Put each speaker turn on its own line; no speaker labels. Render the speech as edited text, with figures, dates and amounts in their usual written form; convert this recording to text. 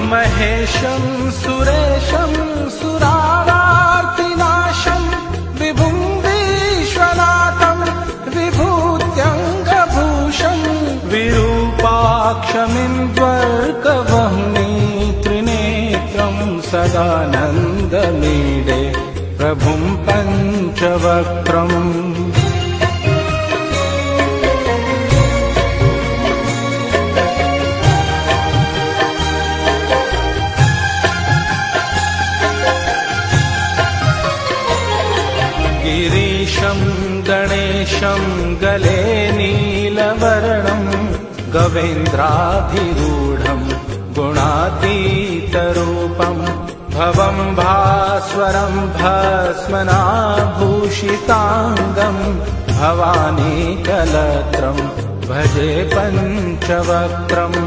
महेशं सुरेशं सुरारार्तिनाशं विभुं विश्वनाथं विभूत्यङ्गभूषं विरूपाक्षमिन्द्वर्कवह्नि त्रिनेत्रं सदानन्दमीडे प्रभुं पञ्चवक्त्रम् गिरीशं गणेशं गले नीलवर्णं गवेन्द्राधिरूढं गुणातीतरूपं भवं भास्वरं भस्मनाभूषिताङ्गं भवानीकलत्रं भजे पञ्चवक्त्रम्